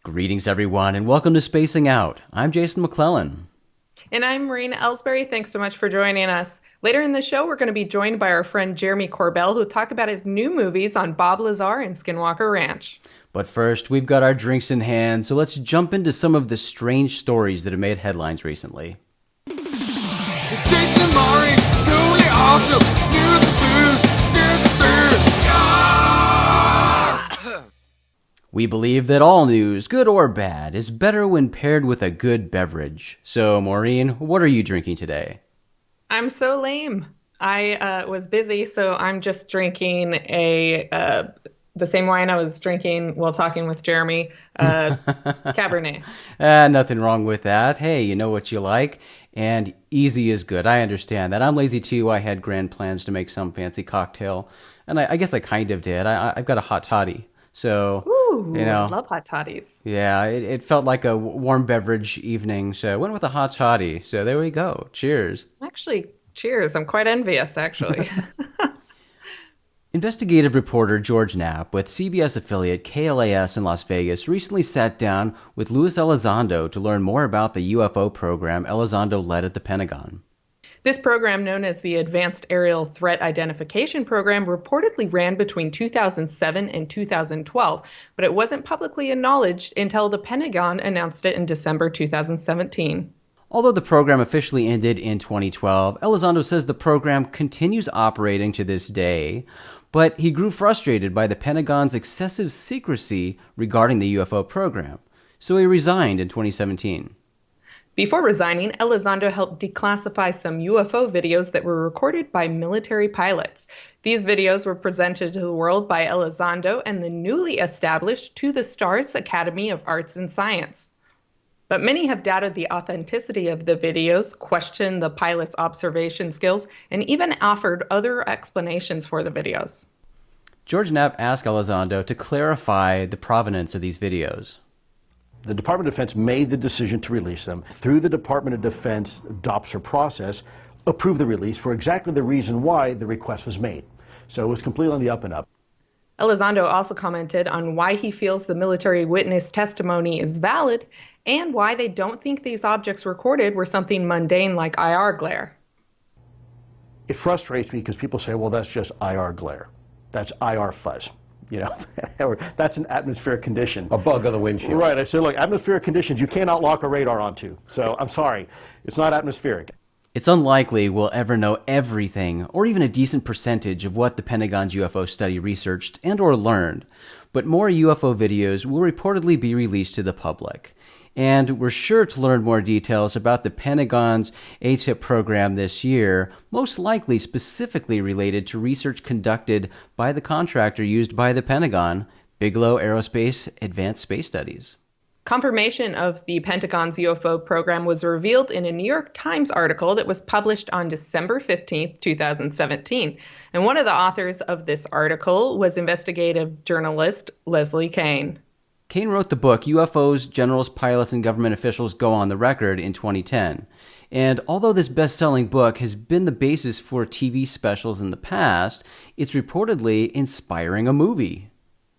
Greetings, everyone, and welcome to Spacing Out. I'm Jason McClellan. And I'm Maureen Elsberry. Thanks so much for joining us. Later in the show, we're going to be joined by our friend Jeremy Corbell, who'll talk about his new movies on Bob Lazar and Skinwalker Ranch. But first, we've got our drinks in hand, so let's jump into some of the strange stories that have made headlines recently. It's Jason and Maureen, truly awesome. Here's the food, here's the food. We believe that all news, good or bad, is better when paired with a good beverage. So, Maureen, what are you drinking today? I'm so lame. I was busy, so I'm just drinking the same wine I was drinking while talking with Jeremy, Cabernet. Nothing wrong with that. Hey, you know what you like, and easy is good. I understand that. I'm lazy too. I had grand plans to make some fancy cocktail, and I guess I kind of did. I've got a hot toddy. So, Ooh, you know, I love hot toddies. Yeah, it felt like a warm beverage evening, so I went with a hot toddy. So there we go. Cheers. Actually, cheers. I'm quite envious, actually. Investigative reporter George Knapp with CBS affiliate KLAS in Las Vegas recently sat down with Luis Elizondo to learn more about the UFO program Elizondo led at the Pentagon. This program, known as the Advanced Aerial Threat Identification Program, reportedly ran between 2007 and 2012, but it wasn't publicly acknowledged until the Pentagon announced it in December 2017. Although the program officially ended in 2012, Elizondo says the program continues operating to this day, but he grew frustrated by the Pentagon's excessive secrecy regarding the UFO program, so he resigned in 2017. Before resigning, Elizondo helped declassify some UFO videos that were recorded by military pilots. These videos were presented to the world by Elizondo and the newly established To the Stars Academy of Arts and Science. But many have doubted the authenticity of the videos, questioned the pilots' observation skills, and even offered other explanations for the videos. George Knapp asked Elizondo to clarify the provenance of these videos. The Department of Defense made the decision to release them. Through the Department of Defense DOPSR process, approved the release for exactly the reason why the request was made. So it was completely on the up and up. Elizondo also commented on why he feels the military witness testimony is valid and why they don't think these objects recorded were something mundane like IR glare. It frustrates me because people say, well, that's just IR glare. That's IR fuzz. You know, or that's an atmospheric condition. A bug on the windshield. Right. I said, look, atmospheric conditions you cannot lock a radar onto. So I'm sorry, it's not atmospheric. It's unlikely we'll ever know everything, or even a decent percentage of what the Pentagon's UFO study researched and or learned, but more UFO videos will reportedly be released to the public. And we're sure to learn more details about the Pentagon's ATIP program this year, most likely specifically related to research conducted by the contractor used by the Pentagon, Bigelow Aerospace Advanced Space Studies. Confirmation of the Pentagon's UFO program was revealed in a New York Times article that was published on December 15, 2017. And one of the authors of this article was investigative journalist Leslie Kean. Kean wrote the book UFOs, Generals, Pilots, and Government Officials Go on the Record in 2010. And although this best-selling book has been the basis for TV specials in the past, it's reportedly inspiring a movie.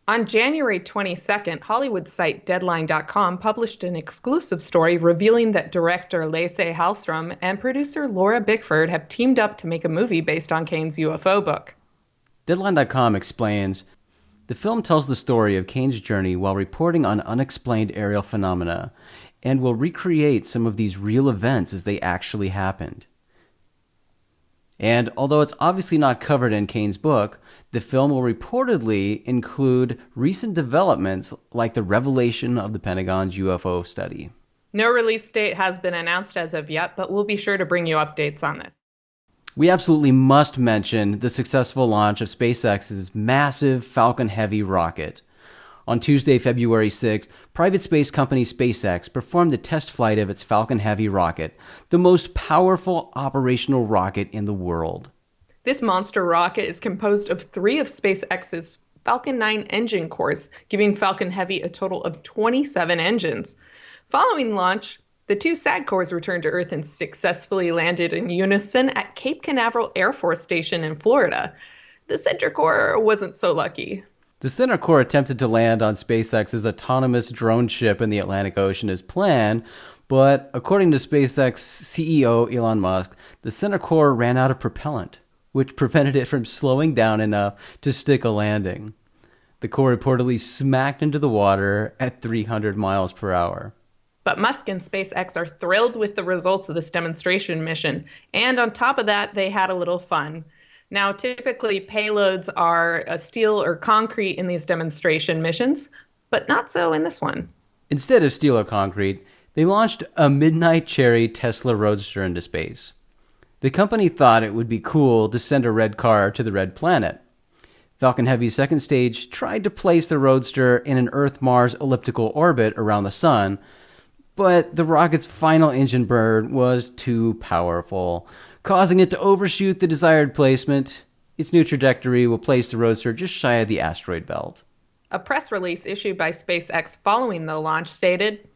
On January 22nd, Hollywood site Deadline.com published an exclusive story revealing that director Lasse Hallström and producer Laura Bickford have teamed up to make a movie based on Kean's UFO book. Deadline.com explains, the film tells the story of Kean's journey while reporting on unexplained aerial phenomena and will recreate some of these real events as they actually happened. And although it's obviously not covered in Kean's book, the film will reportedly include recent developments like the revelation of the Pentagon's UFO study. No release date has been announced as of yet, but we'll be sure to bring you updates on this. We absolutely must mention the successful launch of SpaceX's massive Falcon Heavy rocket. On Tuesday, February 6th, private space company SpaceX performed the test flight of its Falcon Heavy rocket, the most powerful operational rocket in the world. This monster rocket is composed of 3 of SpaceX's Falcon 9 engine cores, giving Falcon Heavy a total of 27 engines. Following launch, the 2 SAG cores returned to Earth and successfully landed in unison at Cape Canaveral Air Force Station in Florida. The center core wasn't so lucky. The center core attempted to land on SpaceX's autonomous drone ship in the Atlantic Ocean as planned, but according to SpaceX CEO Elon Musk, the center core ran out of propellant, which prevented it from slowing down enough to stick a landing. The core reportedly smacked into the water at 300 miles per hour. But Musk and SpaceX are thrilled with the results of this demonstration mission, and on top of that, they had a little fun. Now, typically, payloads are steel or concrete in these demonstration missions, but not so in this one. Instead of steel or concrete, they launched a Midnight Cherry Tesla Roadster into space. The company thought it would be cool to send a red car to the red planet. Falcon Heavy's second stage tried to place the Roadster in an Earth-Mars elliptical orbit around the sun, but the rocket's final engine burn was too powerful, causing it to overshoot the desired placement. Its new trajectory will place the Roadster just shy of the asteroid belt. A press release issued by SpaceX following the launch stated,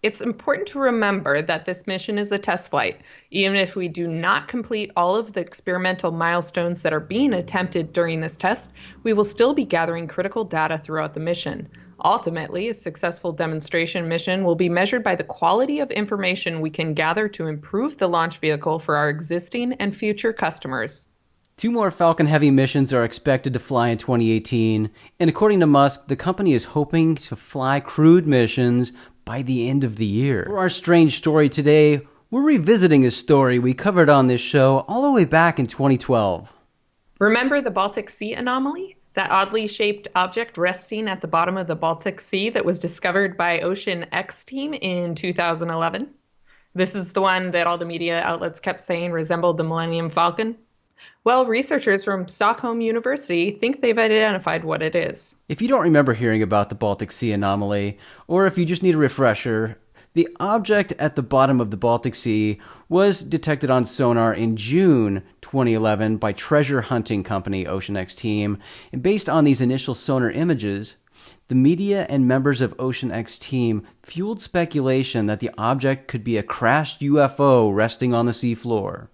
"It's important to remember that this mission is a test flight. Even if we do not complete all of the experimental milestones that are being attempted during this test, we will still be gathering critical data throughout the mission. Ultimately, a successful demonstration mission will be measured by the quality of information we can gather to improve the launch vehicle for our existing and future customers." 2 more Falcon Heavy missions are expected to fly in 2018, and according to Musk, the company is hoping to fly crewed missions by the end of the year. For our strange story today, we're revisiting a story we covered on this show all the way back in 2012. Remember the Baltic Sea anomaly? That oddly shaped object resting at the bottom of the Baltic Sea that was discovered by Ocean X team in 2011? This is the one that all the media outlets kept saying resembled the Millennium Falcon. Well, researchers from Stockholm University think they've identified what it is. If you don't remember hearing about the Baltic Sea anomaly, or if you just need a refresher, the object at the bottom of the Baltic Sea was detected on sonar in June 2011 by treasure hunting company Ocean X Team, and based on these initial sonar images, the media and members of Ocean X Team fueled speculation that the object could be a crashed UFO resting on the seafloor.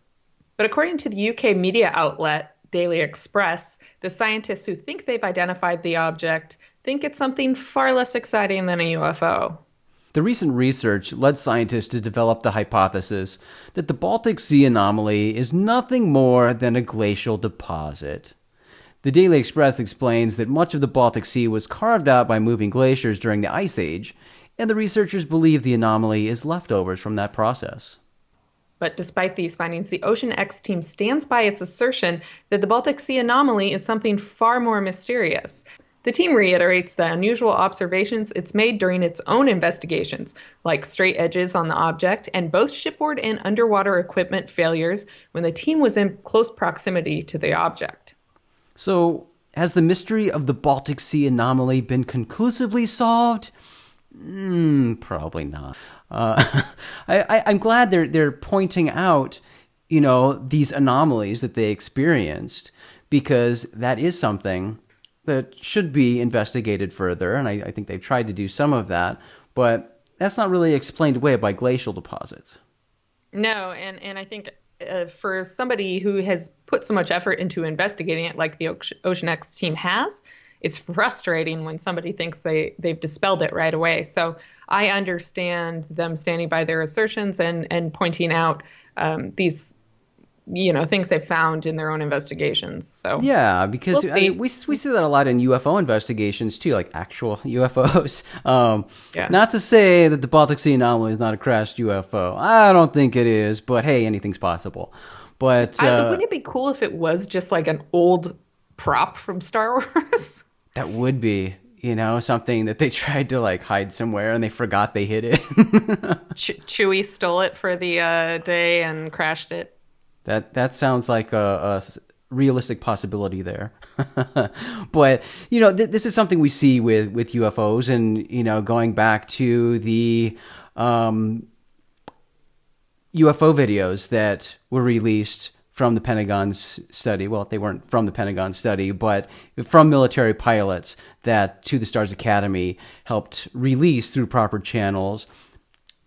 But according to the UK media outlet Daily Express, the scientists who think they've identified the object think it's something far less exciting than a UFO. The recent research led scientists to develop the hypothesis that the Baltic Sea anomaly is nothing more than a glacial deposit. The Daily Express explains that much of the Baltic Sea was carved out by moving glaciers during the Ice Age, and the researchers believe the anomaly is leftovers from that process. But despite these findings, the Ocean X team stands by its assertion that the Baltic Sea anomaly is something far more mysterious. The team reiterates the unusual observations it's made during its own investigations, like straight edges on the object and both shipboard and underwater equipment failures when the team was in close proximity to the object. So, has the mystery of the Baltic Sea anomaly been conclusively solved? Probably not. I'm glad they're pointing out, these anomalies that they experienced, because that is something that should be investigated further, and I think they've tried to do some of that, but that's not really explained away by glacial deposits. No, and I think for somebody who has put so much effort into investigating it like the Ocean X team has, it's frustrating when somebody thinks they've dispelled it right away. So I understand them standing by their assertions and pointing out these things they've found in their own investigations. So yeah, because we'll we see that a lot in UFO investigations too, like actual UFOs. Not to say that the Baltic Sea anomaly is not a crashed UFO. I don't think it is, but hey, anything's possible. But wouldn't it be cool if it was just like an old prop from Star Wars? That would be, something that they tried to hide somewhere and they forgot they hid it. Chewie stole it for the day and crashed it. That sounds like a realistic possibility there. But, this is something we see with UFOs, and, going back to the UFO videos that were released from the Pentagon's study. Well, they weren't from the Pentagon study, but from military pilots that To the Stars Academy helped release through proper channels.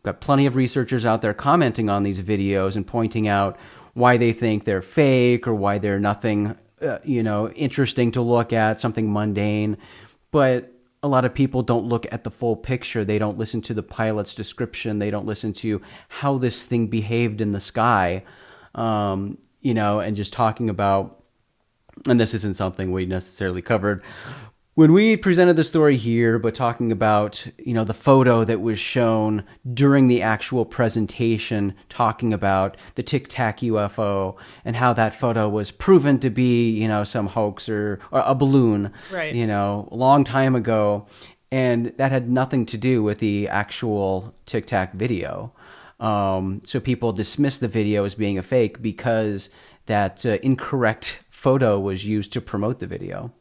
Got plenty of researchers out there commenting on these videos and pointing out why they think they're fake or why they're nothing, interesting to look at, something mundane. But a lot of people don't look at the full picture. They don't listen to the pilot's description. They don't listen to how this thing behaved in the sky. And just talking about, and this isn't something we necessarily covered when we presented the story here, but talking about, the photo that was shown during the actual presentation, talking about the Tic Tac UFO and how that photo was proven to be, some hoax or a balloon, right. A long time ago. And that had nothing to do with the actual Tic Tac video. So people dismiss the video as being a fake because that incorrect photo was used to promote the video.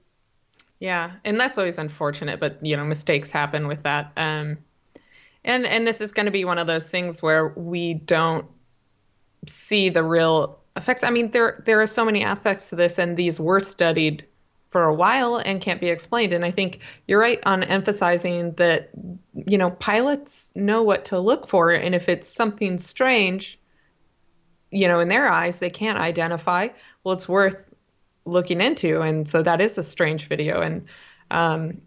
Yeah, and that's always unfortunate, but mistakes happen with that. And this is going to be one of those things where we don't see the real effects. I mean, there are so many aspects to this, and these were studied for a while and can't be explained. And I think you're right on emphasizing that, pilots know what to look for. And if it's something strange, in their eyes, they can't identify, well, it's worth looking into. And so that is a strange video. And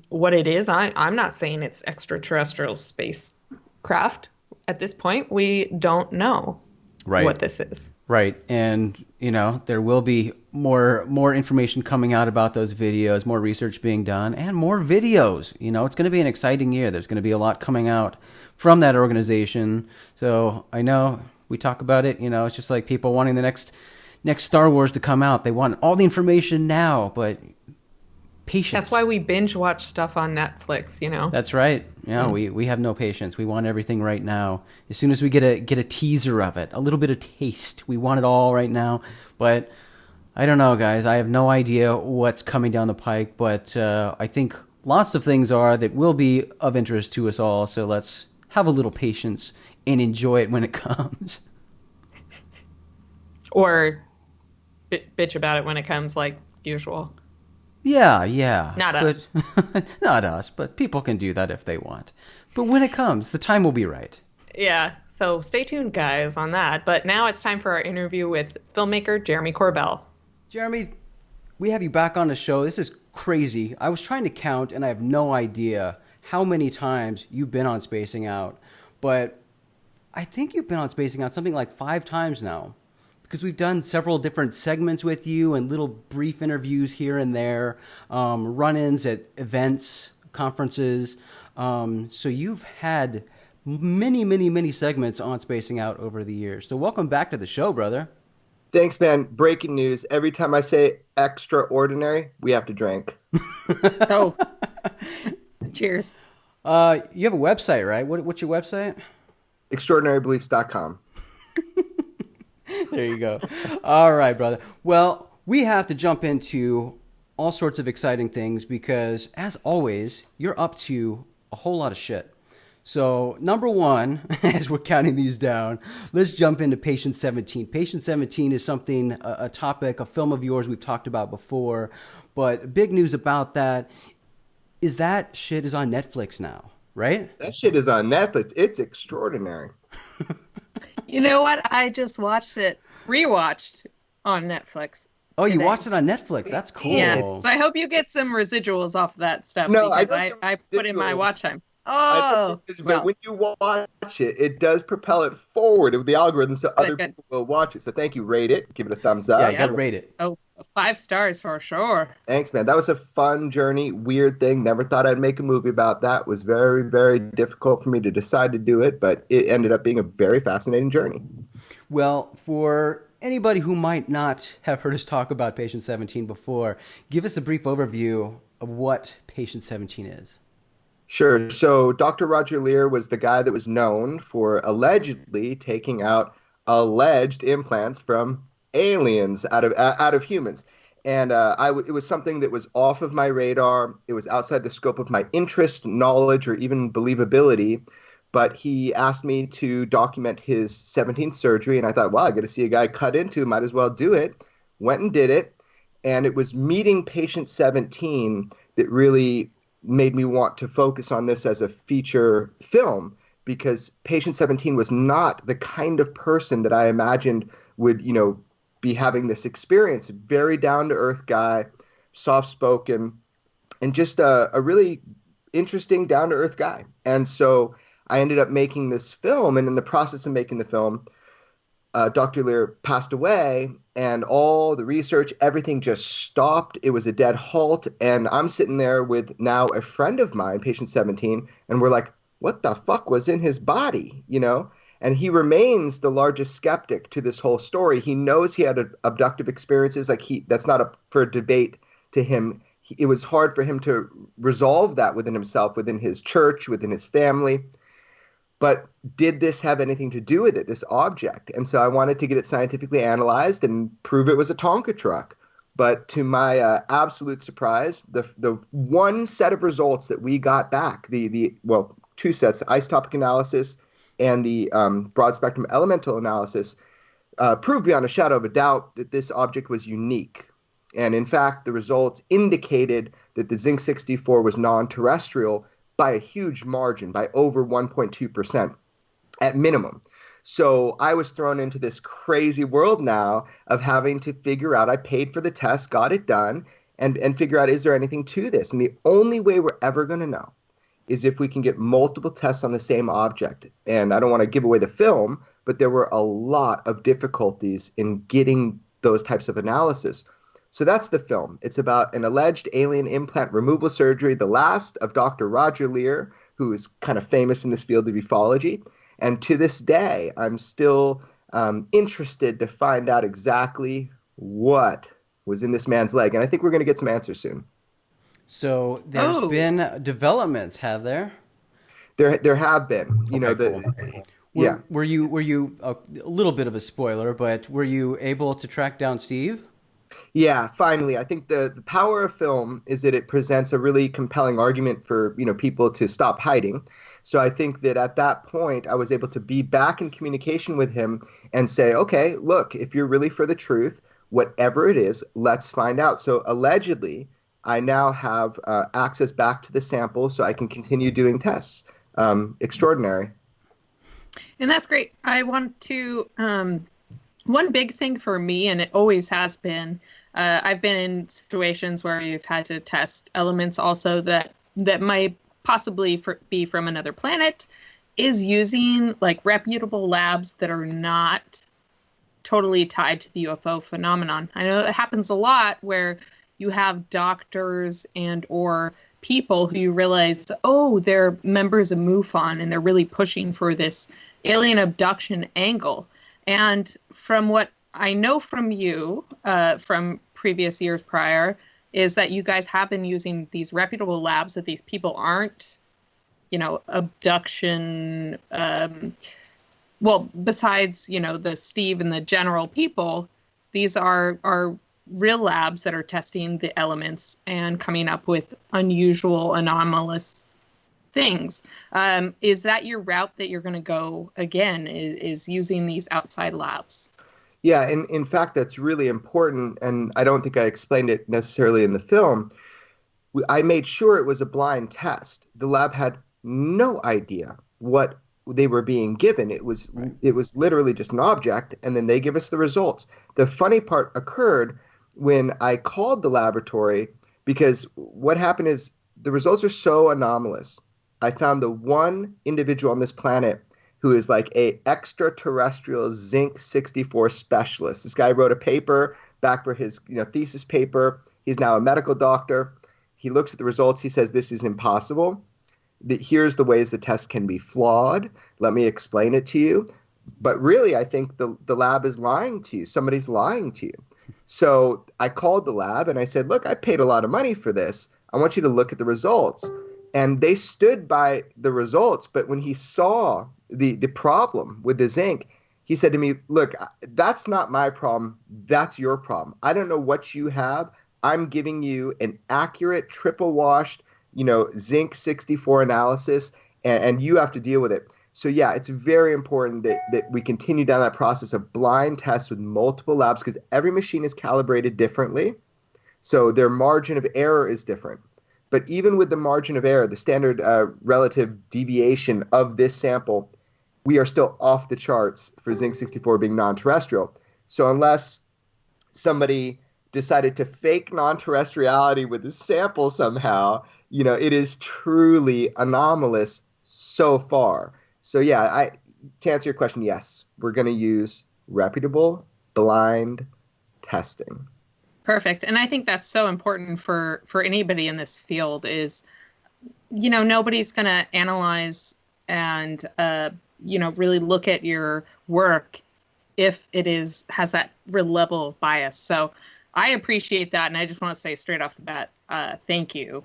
what it is, I'm not saying it's extraterrestrial spacecraft. At this point, we don't know what this is. Right. And, there will be more information coming out about those videos, more research being done, and more videos. It's going to be an exciting year. There's going to be a lot coming out from that organization. So I know we talk about it, it's just like people wanting the next Star Wars to come out. They want all the information now, but patience. That's why we binge watch stuff on Netflix, That's right. Yeah, we have no patience. We want everything right now. As soon as we get a teaser of it, a little bit of taste, we want it all right now. But I don't know, guys. I have no idea what's coming down the pike, but I think lots of things are that will be of interest to us all. So let's have a little patience and enjoy it when it comes. Or bitch about it when it comes, like usual. Yeah. Not us. Not us, but people can do that if they want. But when it comes, the time will be right. Yeah, so stay tuned, guys, on that. But now it's time for our interview with filmmaker Jeremy Corbell. Jeremy, we have you back on the show. This is crazy. I was trying to count, and I have no idea how many times you've been on Spacing Out. But I think you've been on Spacing Out something like 5 times now. Because we've done several different segments with you and little brief interviews here and there, run-ins at events, conferences. So you've had many segments on Spacing Out over the years. So welcome back to the show, brother. Thanks, man. Breaking news. Every time I say extraordinary, we have to drink. Oh. Cheers. You have a website, right? What's your website? Extraordinarybeliefs.com. There you go. All right, brother. Well, we have to jump into all sorts of exciting things because, as always, you're up to a whole lot of shit. So, number one, as we're counting these down, let's jump into Patient 17. Patient 17 is something, a topic, a film of yours we've talked about before. But big news about that is that shit is on Netflix now, right? That shit is on Netflix. It's extraordinary. You know what? I just rewatched on Netflix. Oh, you watched it on Netflix. That's cool. Yeah. So I hope you get some residuals off that stuff because I put in my watch time. Oh, but when you watch it, it does propel it forward with the algorithm so other people will watch it. So thank you. Rate it. Give it a thumbs up. Yeah, you got to rate it. Oh, 5 stars for sure. Thanks, man. That was a fun journey, weird thing. Never thought I'd make a movie about that. It was very, very difficult for me to decide to do it, but it ended up being a very fascinating journey. Well, for anybody who might not have heard us talk about Patient 17 before, give us a brief overview of what Patient 17 is. Sure. So Dr. Roger Leir was the guy that was known for allegedly taking out alleged implants from aliens out of humans. And it was something that was off of my radar. It was outside the scope of my interest, knowledge, or even believability. But he asked me to document his 17th surgery, and I thought, wow, I got to see a guy cut into, might as well do it. Went and did it, and it was meeting patient 17 that really made me want to focus on this as a feature film, because patient 17 was not the kind of person that I imagined would, be having this experience. Very down-to-earth guy, soft-spoken, and just a really interesting, down-to-earth guy. And so I ended up making this film, and in the process of making the film, Dr. Lear passed away, and all the research, everything just stopped. It was a dead halt, and I'm sitting there with now a friend of mine, patient 17, and we're like, what the fuck was in his body, And he remains the largest skeptic to this whole story. He knows he had abductive experiences. That's not up for debate to him. It was hard for him to resolve that within himself, within his church, within his family. But did this have anything to do with it, this object? And so I wanted to get it scientifically analyzed and prove it was a Tonka truck. But to my absolute surprise, the one set of results that we got back, two sets, isotopic analysis and the broad spectrum elemental analysis, proved beyond a shadow of a doubt that this object was unique. And in fact, the results indicated that the zinc-64 was non-terrestrial by a huge margin, by over 1.2% at minimum. So I was thrown into this crazy world now of having to figure out, I paid for the test, got it done, and figure out, is there anything to this? And the only way we're ever going to know is if we can get multiple tests on the same object. And I don't want to give away the film, but there were a lot of difficulties in getting those types of analysis. So that's the film. It's about an alleged alien implant removal surgery, the last of Dr. Roger Lear, who is kind of famous in this field of ufology. And to this day, I'm still interested to find out exactly what was in this man's leg. And I think we're going to get some answers soon. So there's been developments, have there? There have been. Cool. Were you a little bit of a spoiler, but were you able to track down Steve? Yeah, finally. I think the power of film is that it presents a really compelling argument for, people to stop hiding. So I think that at that point, I was able to be back in communication with him and say, okay, look, if you're really for the truth, whatever it is, let's find out. So allegedly, I now have access back to the sample so I can continue doing tests. Extraordinary. And that's great. I want to... one big thing for me, and it always has been, I've been in situations where you've had to test elements also that might possibly be from another planet, is using reputable labs that are not totally tied to the UFO phenomenon. I know it happens a lot where you have doctors and or people who you realize, they're members of MUFON and they're really pushing for this alien abduction angle. And from what I know from you, from previous years prior, is that you guys have been using these reputable labs that these people aren't, abduction. Besides, the Steve and the general people, these are real labs that are testing the elements and coming up with unusual, anomalous things. Is that your route that you're going to go again, is using these outside labs? Yeah, and in fact, that's really important, and I don't think I explained it necessarily in the film. I made sure it was a blind test. The lab had no idea what they were being given. It was literally just an object, and then they give us the results. The funny part occurred when I called the laboratory, because what happened is the results are so anomalous. I found the one individual on this planet who is like a extraterrestrial zinc-64 specialist. This guy wrote a paper back for his thesis paper. He's now a medical doctor. He looks at the results. He says, this is impossible. Here's the ways the test can be flawed. Let me explain it to you. But really, I think the lab is lying to you. Somebody's lying to you. So I called the lab and I said, look, I paid a lot of money for this. I want you to look at the results. And they stood by the results. But when he saw the problem with the zinc, he said to me, look, that's not my problem. That's your problem. I don't know what you have. I'm giving you an accurate triple washed, zinc 64 analysis, and you have to deal with it. So yeah, it's very important that we continue down that process of blind tests with multiple labs because every machine is calibrated differently. So their margin of error is different. But even with the margin of error, the standard relative deviation of this sample, we are still off the charts for zinc 64 being non-terrestrial. So unless somebody decided to fake non-terrestriality with the sample somehow, it is truly anomalous so far. So yeah, to answer your question, yes, we're going to use reputable blind testing. Perfect. And I think that's so important for anybody in this field is, nobody's going to analyze and, really look at your work if it has that real level of bias. So I appreciate that. And I just want to say straight off the bat, thank you,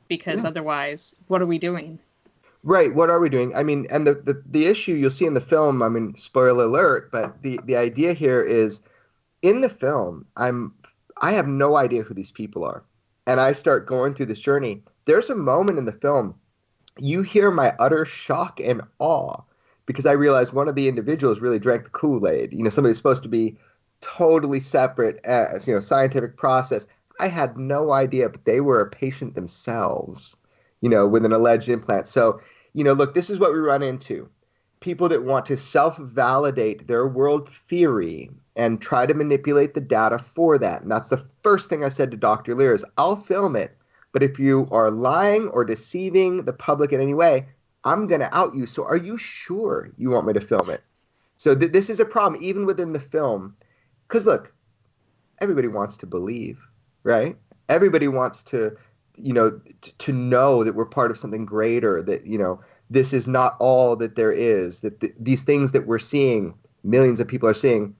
because otherwise, what are we doing? Right. What are we doing? I mean, and the issue you'll see in the film, I mean, spoiler alert, but the idea here is in the film, I have no idea who these people are. And I start going through this journey. There's a moment in the film, you hear my utter shock and awe because I realized one of the individuals really drank the Kool-Aid. Somebody's supposed to be totally separate, scientific process. I had no idea, but they were a patient themselves, with an alleged implant. So, look, this is what we run into. People that want to self-validate their world theory and try to manipulate the data for that. And that's the first thing I said to Dr. Lear is, I'll film it, but if you are lying or deceiving the public in any way, I'm going to out you. So are you sure you want me to film it? So this is a problem even within the film. Because look, everybody wants to believe, right? Everybody wants to, to know that we're part of something greater, that, this is not all that there is, that these things that we're seeing, millions of people are seeing,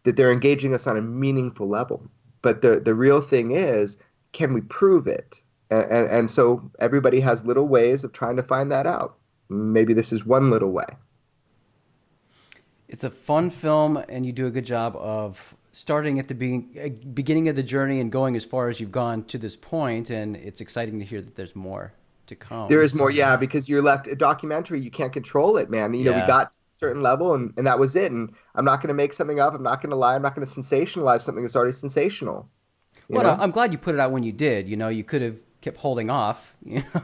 that they're engaging us on a meaningful level. But the real thing is, can we prove it? And so everybody has little ways of trying to find that out. Maybe this is one little way. It's a fun film, and you do a good job of starting at the beginning of the journey and going as far as you've gone to this point, and it's exciting to hear that there's more to come. There is more, yeah, because you're left a documentary, you can't control it, man. We got to a certain level, and that was it. And I'm not going to make something up. I'm not going to lie. I'm not going to sensationalize something that's already sensational. Well, I'm glad you put it out when you did. You could have kept holding off,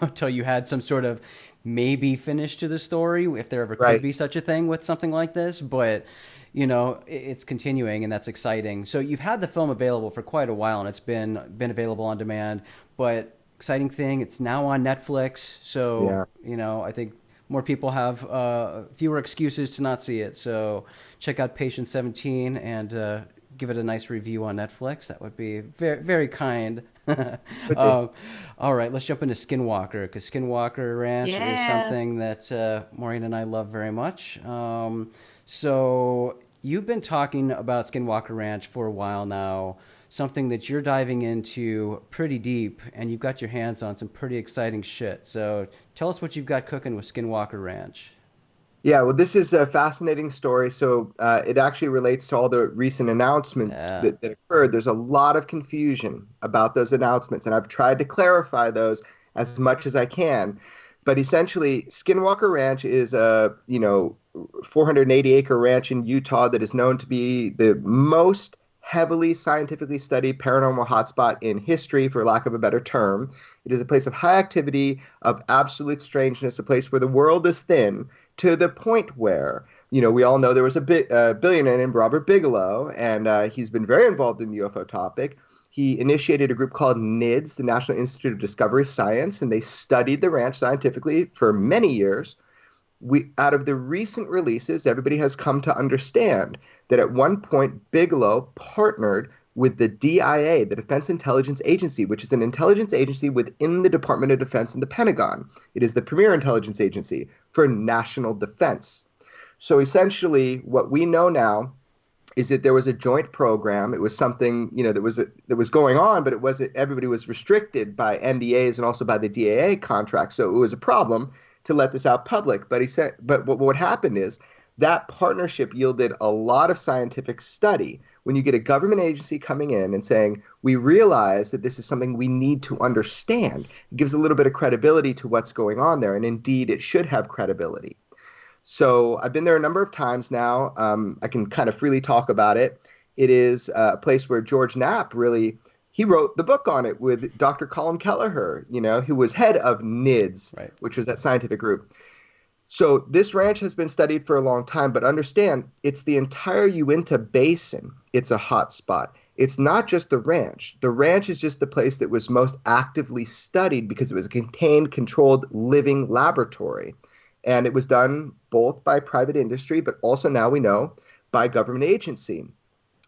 until you had some sort of maybe finish to the story, if there ever could be such a thing with something like this. But, it's continuing, and that's exciting. So you've had the film available for quite a while, and it's been available on demand. But exciting thing, it's now on Netflix. So, I think more people have fewer excuses to not see it. So check out Patient 17 and give it a nice review on Netflix. That would be very, very kind. All right, let's jump into Skinwalker, because Skinwalker Ranch is something that Maureen and I love very much. So you've been talking about Skinwalker Ranch for a while now, something that you're diving into pretty deep, and you've got your hands on some pretty exciting shit. So tell us what you've got cooking with Skinwalker Ranch. Yeah, well, this is a fascinating story. So it actually relates to all the recent announcements that occurred. There's a lot of confusion about those announcements, and I've tried to clarify those as much as I can. But essentially, Skinwalker Ranch is a 480-acre ranch in Utah that is known to be the most heavily scientifically studied paranormal hotspot in history, for lack of a better term. It is a place of high activity, of absolute strangeness, a place where the world is thin, to the point where, we all know there was a billionaire named Robert Bigelow, and he's been very involved in the UFO topic. He initiated a group called NIDS, the National Institute of Discovery Science, and they studied the ranch scientifically for many years. Out of the recent releases, everybody has come to understand that at one point Bigelow partnered with the DIA, the Defense Intelligence Agency, which is an intelligence agency within the Department of Defense and the Pentagon. It is the premier intelligence agency for national defense. So essentially, what we know now is that there was a joint program. It was something, that was going on, but it wasn't. Everybody was restricted by NDAs and also by the DIA contract. So it was a problem to let this out public. But what happened is that partnership yielded a lot of scientific study. When you get a government agency coming in and saying, we realize that this is something we need to understand, it gives a little bit of credibility to what's going on there. And indeed, it should have credibility. So I've been there a number of times now. I can kind of freely talk about it. It is a place where George Knapp really, he wrote the book on it with Dr. Colin Kelleher, who was head of NIDS, Right. which was that scientific group. So this ranch has been studied for a long time, but understand it's the entire Uinta Basin. It's a hot spot. It's not just the ranch. The ranch is just the place that was most actively studied because it was a contained, controlled, living laboratory. And it was done both by private industry, but also now we know by government agency.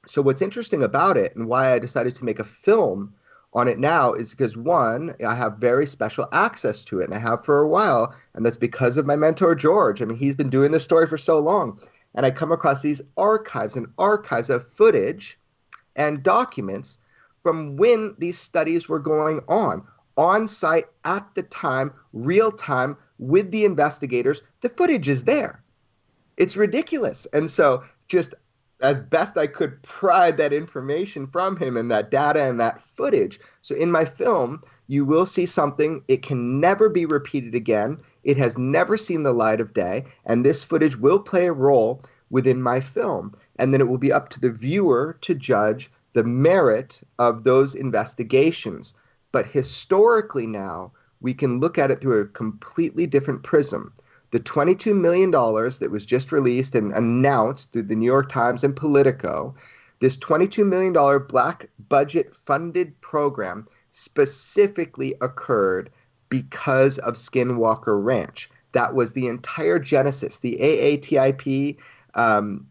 So what's interesting about it and why I decided to make a film on it now is because, one, I have very special access to it, and I have for a while, and that's because of my mentor, George. I mean, he's been doing this story for so long, and I come across these archives and archives of footage and documents from when these studies were going on site at the time, real time, with the investigators. The footage is there. It's ridiculous. And so just as best I could pry that information from him and that data and that footage. So in my film, you will see something. It can never be repeated again. It has never seen the light of day. And this footage will play a role within my film. And then it will be up to the viewer to judge the merit of those investigations. But historically now, we can look at it through a completely different prism. The $22 million that was just released and announced through the New York Times and Politico, this $22 million black budget funded program specifically occurred because of Skinwalker Ranch. That was the entire genesis, the AATIP,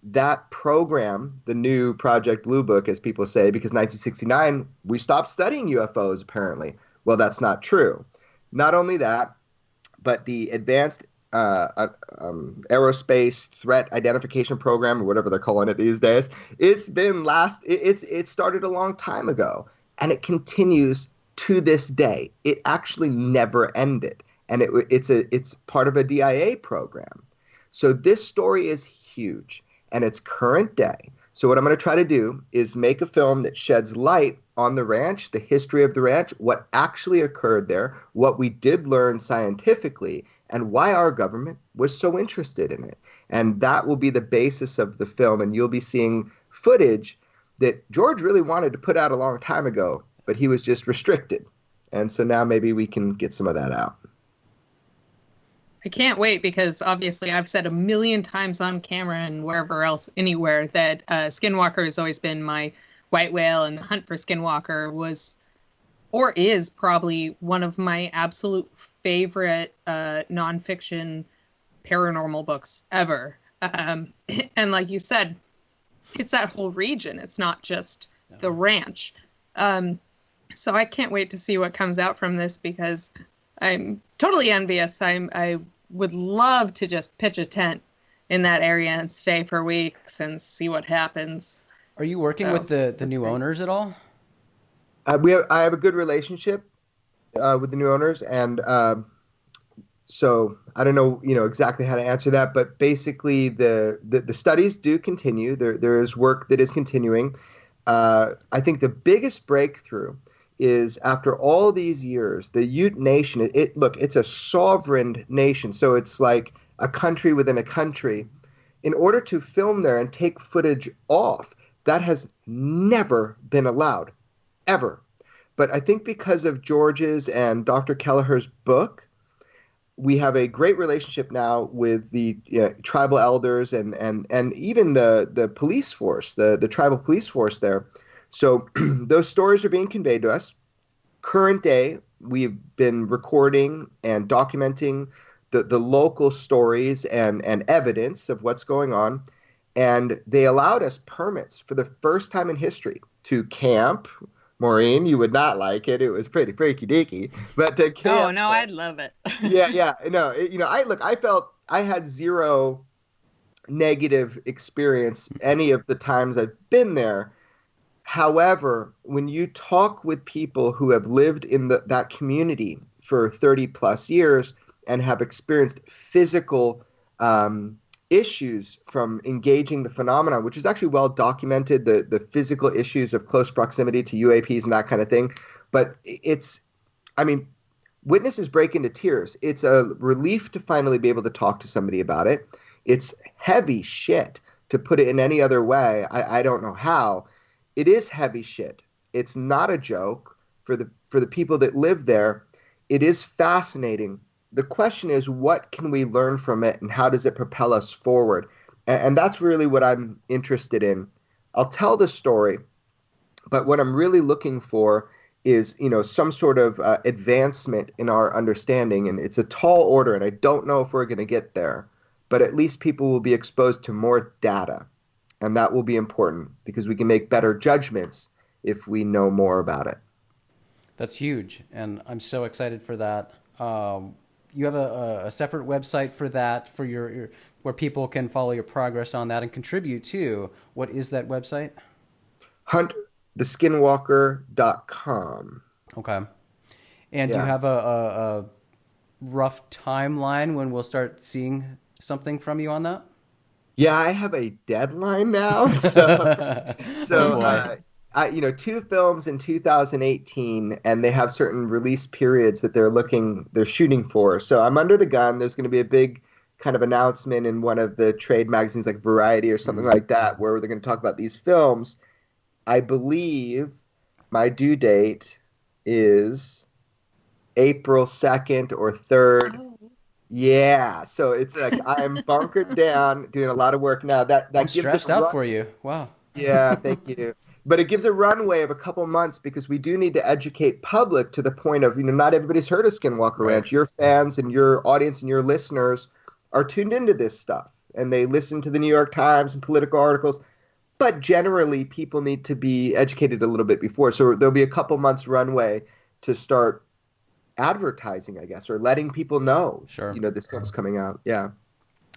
that program, the new Project Blue Book, as people say, because 1969, we stopped studying UFOs, apparently. Well, that's not true. Not only that, but the Advanced Aerospace Threat Identification Program, or whatever they're calling it these days, it started a long time ago, and it continues to this day. It actually never ended, and it's part of a DIA program. So this story is huge, and it's current day. So what I'm going to try to do is make a film that sheds light on the ranch, the history of the ranch, what actually occurred there, what we did learn scientifically, and why our government was so interested in it. And that will be the basis of the film, and you'll be seeing footage that George really wanted to put out a long time ago, but he was just restricted. And so now maybe we can get some of that out. I can't wait because obviously I've said a million times on camera and wherever else, anywhere, that Skinwalker has always been my white whale, and The Hunt for Skinwalker was or is probably one of my absolute favorite nonfiction paranormal books ever. And like you said, it's that whole region. It's not just the ranch. So I can't wait to see what comes out from this because I'm totally envious. I would love to just pitch a tent in that area and stay for weeks and see what happens. Are you working with the new owners at all? I have a good relationship with the new owners, and so I don't know, exactly how to answer that, but basically the studies do continue. There is work that is continuing. I think the biggest breakthrough is after all these years, the Ute Nation, it's a sovereign nation. So it's like a country within a country. In order to film there and take footage off, that has never been allowed, ever. But I think because of George's and Dr. Kelleher's book, we have a great relationship now with the tribal elders and even the police force, the tribal police force there. So those stories are being conveyed to us. Current day, we've been recording and documenting the local stories and evidence of what's going on. And they allowed us permits for the first time in history to camp. Maureen, you would not like it. It was pretty freaky deaky. But to camp. Oh, no, I'd love it. Yeah. No, I felt I had zero negative experience any of the times I've been there. However, when you talk with people who have lived in that community for 30 plus years and have experienced physical issues from engaging the phenomenon, which is actually well documented, the physical issues of close proximity to UAPs and that kind of thing. But I mean, witnesses break into tears. It's a relief to finally be able to talk to somebody about it. It's heavy shit, to put it in any other way. I don't know how. It is heavy shit. It's not a joke for the people that live there. It is fascinating. The question is, what can we learn from it, and how does it propel us forward? And that's really what I'm interested in. I'll tell the story, but what I'm really looking for is, some sort of advancement in our understanding. And it's a tall order, and I don't know if we're going to get there, but at least people will be exposed to more data. And that will be important because we can make better judgments if we know more about it. That's huge, and I'm so excited for that. You have a separate website for that, for your where people can follow your progress on that and contribute too. What is that website? HuntTheSkinwalker.com. Okay. And do you Yeah. have a rough timeline when we'll start seeing something from you on that? Yeah, I have a deadline now. So, Oh so boy. two films in 2018, and they have certain release periods that they're shooting for. So I'm under the gun. There's going to be a big kind of announcement in one of the trade magazines like Variety or something like that, where they're going to talk about these films. I believe my due date is April 2nd or 3rd. Yeah, so it's like I'm bunkered down, doing a lot of work now. That I'm gives it stressed out for you. Wow. Yeah, thank you. But it gives a runway of a couple months because we do need to educate public to the point of, not everybody's heard of Skinwalker Right. Ranch. Your fans and your audience and your listeners are tuned into this stuff, and they listen to the New York Times and political articles. But generally, people need to be educated a little bit before. So there'll be a couple months runway to start advertising, I guess, or letting people know, Sure. this film's coming out. Yeah.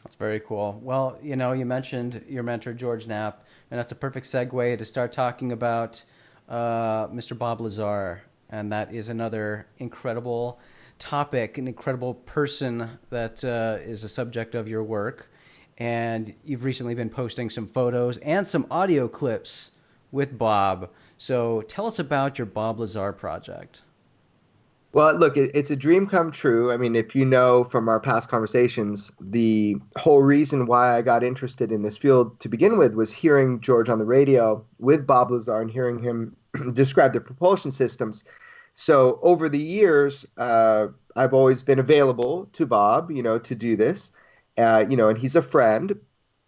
That's very cool. Well, you mentioned your mentor, George Knapp, and that's a perfect segue to start talking about Mr. Bob Lazar. And that is another incredible topic, an incredible person that is a subject of your work. And you've recently been posting some photos and some audio clips with Bob. So tell us about your Bob Lazar project. Well, look, it's a dream come true. I mean, if you know from our past conversations, the whole reason why I got interested in this field to begin with was hearing George on the radio with Bob Lazar and hearing him describe the propulsion systems. So over the years, I've always been available to Bob, to do this, and he's a friend,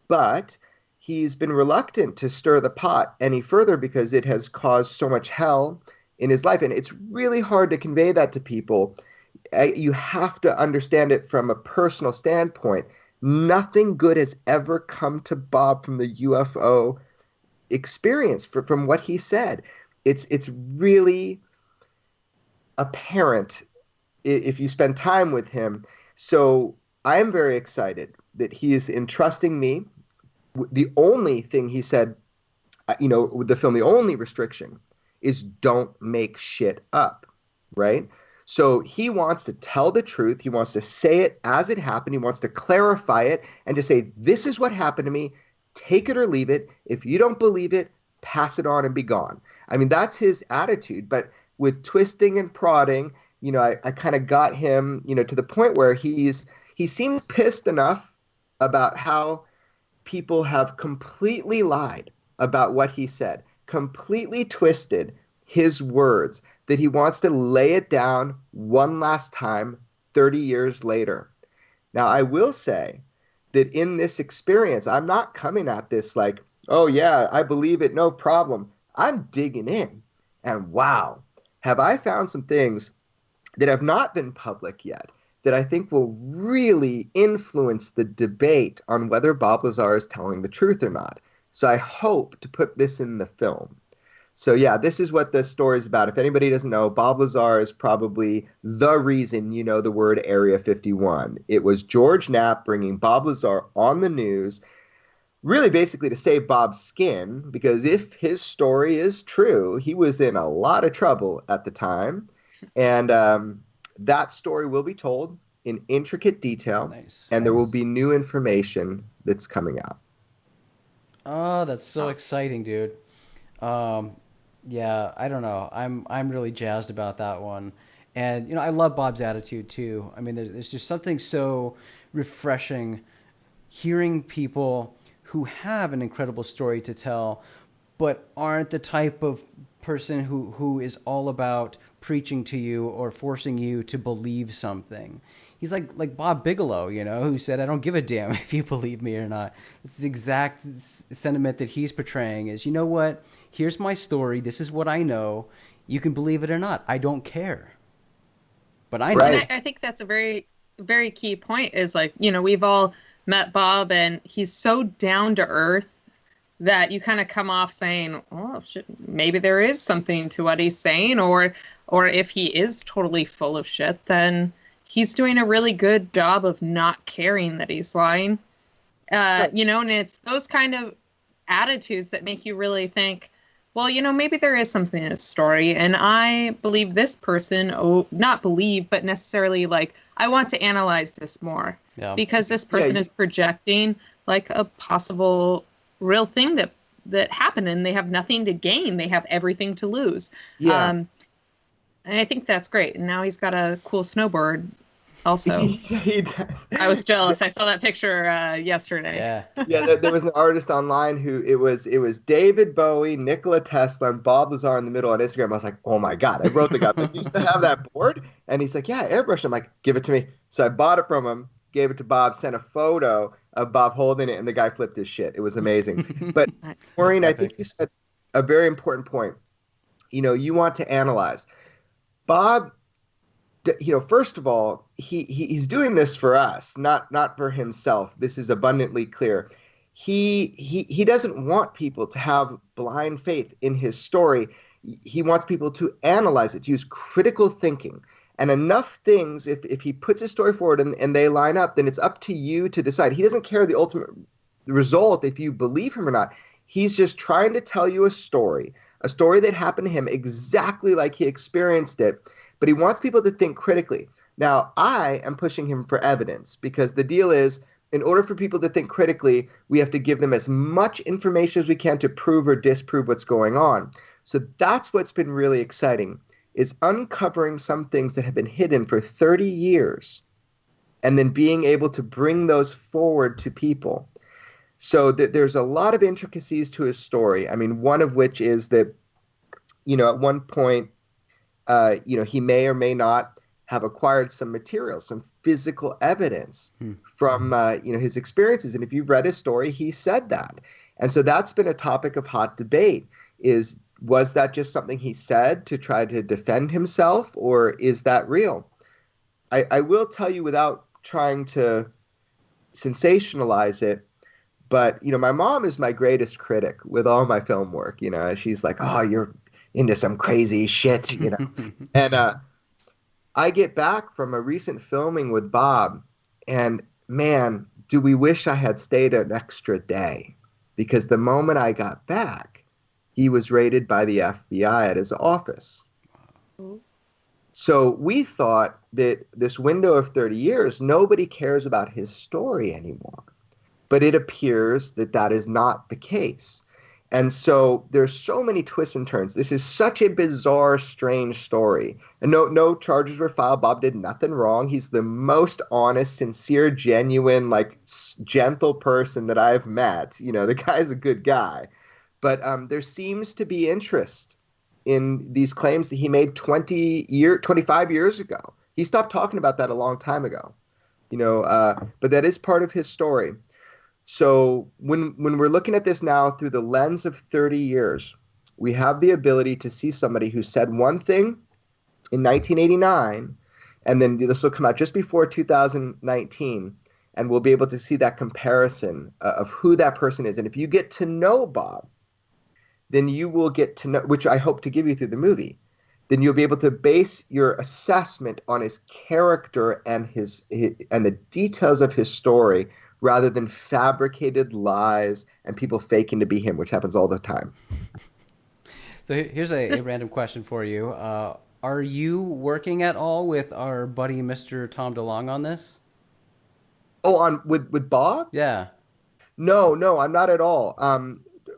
but he's been reluctant to stir the pot any further because it has caused so much hell in his life. And it's really hard to convey that to people. You have to understand it from a personal standpoint. Nothing good has ever come to Bob from the UFO experience from what he said. It's really apparent if you spend time with him. So I am very excited that he is entrusting me. The only thing he said, with the film, the only restriction is don't make shit up, right? So he wants to tell the truth. He wants to say it as it happened. He wants to clarify it and to say, this is what happened to me. Take it or leave it. If you don't believe it, pass it on and be gone. I mean, that's his attitude. But with twisting and prodding, I kind of got him, to the point where he seemed pissed enough about how people have completely lied about what he said, completely twisted his words, that he wants to lay it down one last time 30 years later. Now, I will say that in this experience, I'm not coming at this like, oh yeah, I believe it, no problem. I'm digging in. And wow, have I found some things that have not been public yet that I think will really influence the debate on whether Bob Lazar is telling the truth or not. So I hope to put this in the film. So yeah, this is what this story is about. If anybody doesn't know, Bob Lazar is probably the reason you know the word Area 51. It was George Knapp bringing Bob Lazar on the news, really basically to save Bob's skin, because if his story is true, he was in a lot of trouble at the time. And that story will be told in intricate detail, Nice. and there will be new information that's coming out. Oh, that's so exciting, dude. Yeah, I don't know. I'm really jazzed about that one. And I love Bob's attitude too. I mean, there's just something so refreshing hearing people who have an incredible story to tell, but aren't the type of person who is all about preaching to you or forcing you to believe something. He's like Bob Bigelow, who said, "I don't give a damn if you believe me or not." It's the exact sentiment that he's portraying is, you know what? Here's my story. This is what I know. You can believe it or not. I don't care. But I know. Right. And I think that's a very, very key point is like, we've all met Bob and he's so down to earth that you kind of come off saying, oh, maybe there is something to what he's saying, or if he is totally full of shit, then he's doing a really good job of not caring that he's lying. And it's those kind of attitudes that make you really think, well, maybe there is something in his story, and I believe this person, not believe, but necessarily like, I want to analyze this more because this person is projecting like a possible real thing that happened, and they have nothing to gain. They have everything to lose. Yeah. And I think that's great. And now he's got a cool snowboard also. He does. I was jealous. I saw that picture yesterday. Yeah. Yeah, there was an artist online who it was David Bowie, Nikola Tesla, and Bob Lazar in the middle on Instagram. I was like, oh my God. I wrote the guy, like, used to have that board? And he's like, yeah, airbrush. I'm like, give it to me. So I bought it from him, gave it to Bob, sent a photo of Bob holding it, and the guy flipped his shit. It was amazing. But Maureen, I think you said a very important point. You want to analyze. Bob, first of all, he's doing this for us, not for himself. This is abundantly clear. He doesn't want people to have blind faith in his story. He wants people to analyze it, to use critical thinking. And enough things, if he puts his story forward and they line up, then it's up to you to decide. He doesn't care the ultimate result if you believe him or not. He's just trying to tell you a story that happened to him exactly like he experienced it. But he wants people to think critically. Now, I am pushing him for evidence because the deal is, in order for people to think critically, we have to give them as much information as we can to prove or disprove what's going on. So that's what's been really exciting, is uncovering some things that have been hidden for 30 years and then being able to bring those forward to people. So there's a lot of intricacies to his story. I mean, one of which is that, at one point, he may or may not have acquired some material, some physical evidence from, his experiences. And if you've read his story, he said that. And so that's been a topic of hot debate was that just something he said to try to defend himself, or is that real? I will tell you without trying to sensationalize it, but, my mom is my greatest critic with all my film work. She's like, oh, you're into some crazy shit, And I get back from a recent filming with Bob, and man, do we wish I had stayed an extra day, because the moment I got back, he was raided by the FBI at his office. So we thought that this window of 30 years, nobody cares about his story anymore. But it appears that is not the case. And so there's so many twists and turns. This is such a bizarre, strange story. And no charges were filed. Bob did nothing wrong. He's the most honest, sincere, genuine, gentle person that I've met. The guy's a good guy. But there seems to be interest in these claims that he made 25 years ago. He stopped talking about that a long time ago. But that is part of his story. So when we're looking at this now through the lens of 30 years, we have the ability to see somebody who said one thing in 1989, and then this will come out just before 2019, and we'll be able to see that comparison of who that person is. And if you get to know Bob, then you will get to know, which I hope to give you through the movie, then you'll be able to base your assessment on his character and his and the details of his story, rather than fabricated lies and people faking to be him, which happens all the time. So here's a random question for you. Are you working at all with our buddy Mr. Tom DeLonge on this? Oh, on with Bob? Yeah. No, no, I'm not at all.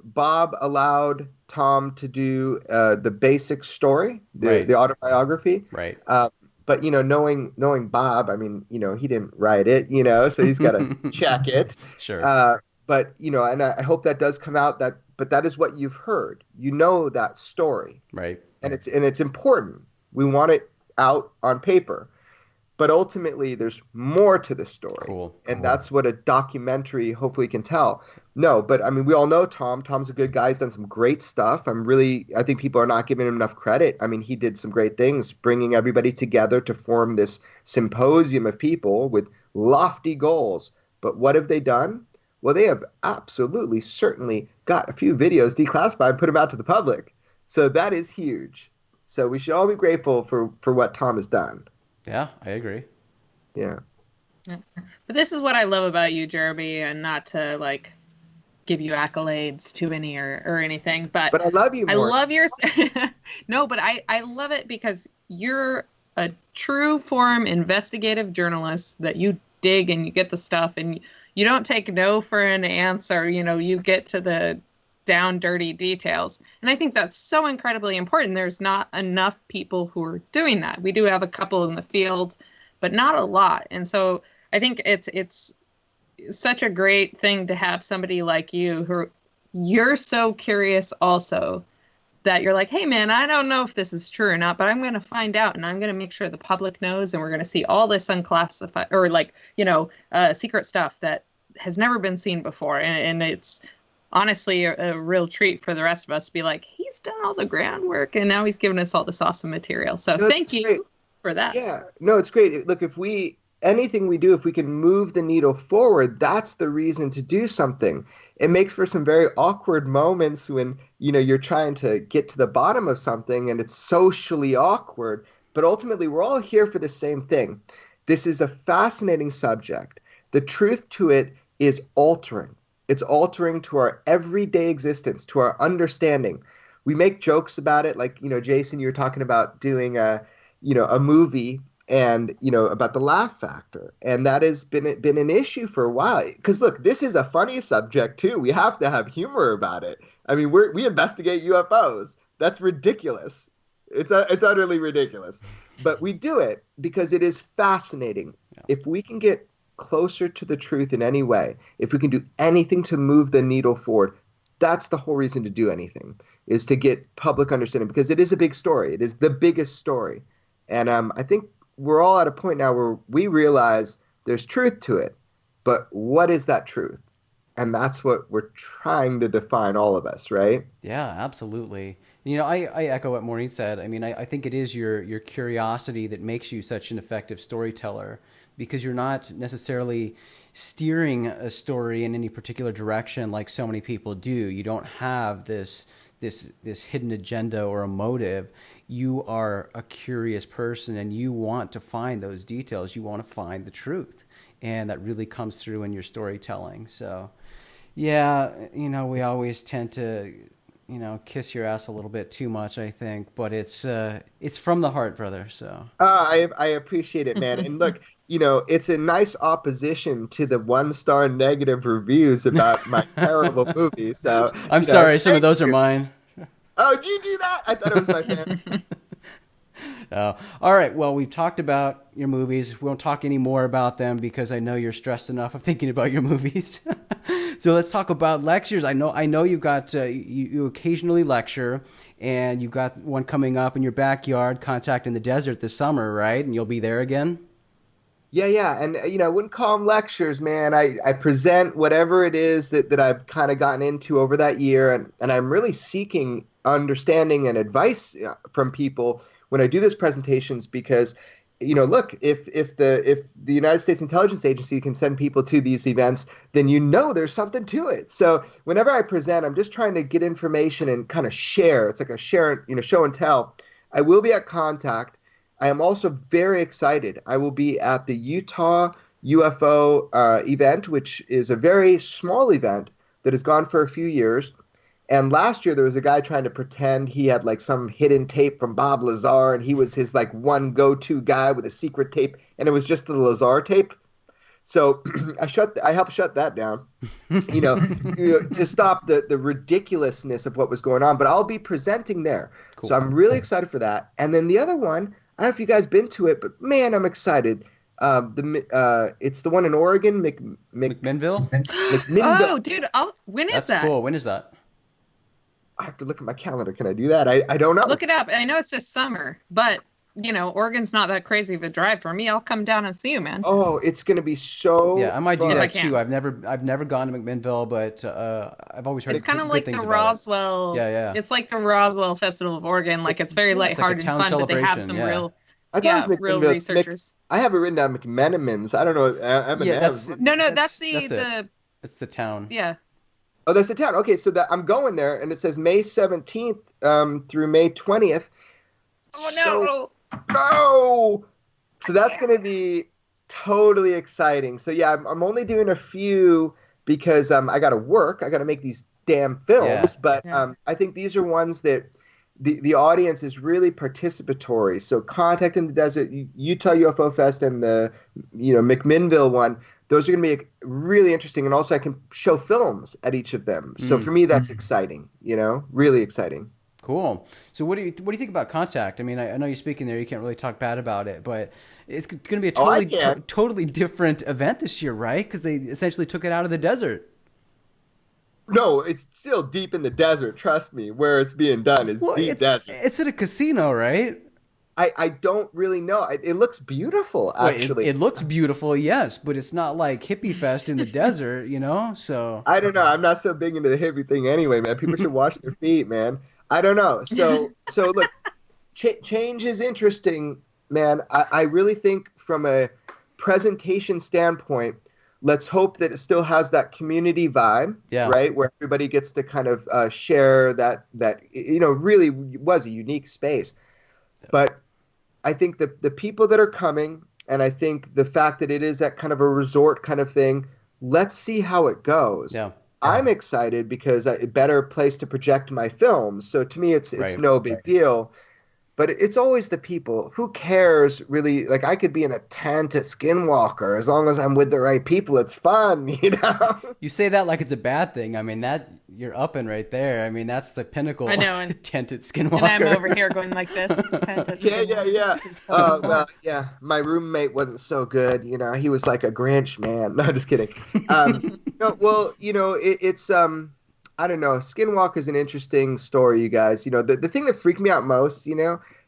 Bob allowed Tom to do the basic story, the Right. the autobiography. Right. Uh, but knowing Bob, I mean, he didn't write it, so he's got to check it. Sure. But and I hope that does come out. But that is what you've heard. You know that story, Right. and it's important. We want it out on paper. But ultimately, there's more to the story. Cool. And that's what a documentary hopefully can tell. No, but I mean, we all know Tom. Tom's a good guy. He's done some great stuff. I think people are not giving him enough credit. I mean, he did some great things, bringing everybody together to form this symposium of people with lofty goals. But what have they done? Well, they have absolutely, certainly got a few videos declassified and put them out to the public. So that is huge. So we should all be grateful for what Tom has done. Yeah, I agree. Yeah. But this is what I love about you, Jeremy, and not to give you accolades too many or anything, but I love you more. I love your no, but I love it because you're a true form investigative journalist that you dig and you get the stuff and you don't take no for an answer. You get to the down dirty details. And I think that's so incredibly important. There's not enough people who are doing that. We do have a couple in the field, but not a lot. And so I think it's such a great thing to have somebody like you who you're so curious also that you're like, hey man, I don't know if this is true or not, but I'm going to find out and I'm going to make sure the public knows. And we're going to see all this unclassified or secret stuff that has never been seen before. And it's honestly a real treat for the rest of us to be like, he's done all the groundwork and now he's giving us all this awesome material. So thank you for that. Yeah, no, it's great. Look, anything we do, if we can move the needle forward, that's the reason to do something. It makes for some very awkward moments when, you're trying to get to the bottom of something and it's socially awkward. But ultimately, we're all here for the same thing. This is a fascinating subject. The truth to it is altering. It's altering to our everyday existence, to our understanding. We make jokes about it, like, Jason, you were talking about doing a movie and, about the laugh factor. And that has been an issue for a while. Because, look, this is a funny subject, too. We have to have humor about it. I mean, we investigate UFOs. That's ridiculous. It's utterly ridiculous. But we do it because it is fascinating. Yeah. If we can get closer to the truth in any way, if we can do anything to move the needle forward, that's the whole reason to do anything, is to get public understanding, because it is a big story. It is the biggest story. And I think we're all at a point now where we realize there's truth to it, but what is that truth? And that's what we're trying to define, all of us, right? Yeah, absolutely. I echo what Maureen said. I mean, I think it is your curiosity that makes you such an effective storyteller, because you're not necessarily steering a story in any particular direction like so many people do. You don't have this hidden agenda or a motive. You are a curious person and you want to find those details. You want to find the truth. And that really comes through in your storytelling. So, yeah, we always tend to, kiss your ass a little bit too much, I think, but it's from the heart, brother. So I appreciate it, man. And look, it's a nice opposition to the 1-star negative reviews about my terrible movie. So I'm sorry, some of those are mine. Oh, did you do that? I thought it was my fan. All right. Well, we've talked about your movies. We won't talk any more about them because I know you're stressed enough of thinking about your movies. So let's talk about lectures. I know you've got you occasionally lecture, and you've got one coming up in your backyard, Contact in the Desert, this summer, right? And you'll be there again. Yeah. And, I wouldn't call them lectures, man. I present whatever it is that I've kind of gotten into over that year. And I'm really seeking understanding and advice from people when I do these presentations, because, look, if the United States Intelligence Agency can send people to these events, then there's something to it. So whenever I present, I'm just trying to get information and kind of share. It's like a share, show and tell. I will be at Contact. I am also very excited. I will be at the Utah UFO event, which is a very small event that has gone for a few years. And last year there was a guy trying to pretend he had like some hidden tape from Bob Lazar, and he was his like one go-to guy with a secret tape, and it was just the Lazar tape. So I helped shut that down, to stop the ridiculousness of what was going on. But I'll be presenting there, Cool. so I'm really excited for that. And then the other one, I don't know if you guys been to it, but man, I'm excited. It's the one in Oregon, McMinnville? McMinnville. Oh, dude, when is That's that? cool. When is that? I have to look at my calendar. Can I do that? I don't know. Look it up. I know it's this summer, but Oregon's not that crazy of a drive for me. I'll come down and see you, man. Oh, it's gonna be so. Yeah, I might do fun. that too. I've never gone to McMinnville, but I've always heard It's kind of good like things the about Roswell. Yeah. It's like the Roswell Festival of Oregon. Like it's very It's like a lighthearted town and fun, but they have celebration, some yeah. real, I thought it was real McMinnville. researchers. I have it written down McMenamins. I don't know. M&Ms. Yeah, that's No, that's it. the It's the town. yeah. Oh, that's the town. Okay, so I'm going there, and it says May 17th through May 20th. Oh no! No! So that's going to be totally exciting. So yeah, I'm only doing a few because I got to work. I got to make these damn films. Yeah. But Yeah. I think these are ones that the audience is really participatory. So Contact in the Desert, Utah UFO Fest, and the McMinnville one. Those are going to be really interesting, and also I can show films at each of them. So for me, that's exciting. Really exciting. Cool. So what do you think about Contact? I mean, I know you're speaking there. You can't really talk bad about it, but it's going to be a totally different event this year, right? Because they essentially took it out of the desert. No, it's still deep in the desert. Trust me, where it's being done is deep desert. It's at a casino, right? I don't really know. It looks beautiful, actually. It looks beautiful, yes, but it's not like hippie fest in the desert, So I don't know. I'm not so big into the hippie thing anyway, man. People should wash their feet, man. I don't know. So look, change is interesting, man. I really think from a presentation standpoint, let's hope that it still has that community vibe, right? Where everybody gets to kind of share that really was a unique space. But I think the people that are coming, and I think the fact that it is that kind of a resort kind of thing, let's see how it goes. Yeah. I'm excited because a better place to project my films. So to me, it's no big deal. But it's always the people. Who cares, really? Like, I could be in a tent at Skinwalker. As long as I'm with the right people, it's fun, You say that like it's a bad thing. I mean, that you're up in right there. I mean, that's the pinnacle. I know. And, tent at Skinwalker. And I'm over here going like this. Tent at yeah. Well, yeah. My roommate wasn't so good. He was like a Grinch, man. No, just kidding. It's I don't know. Skinwalker is an interesting story, you guys. The thing that freaked me out most,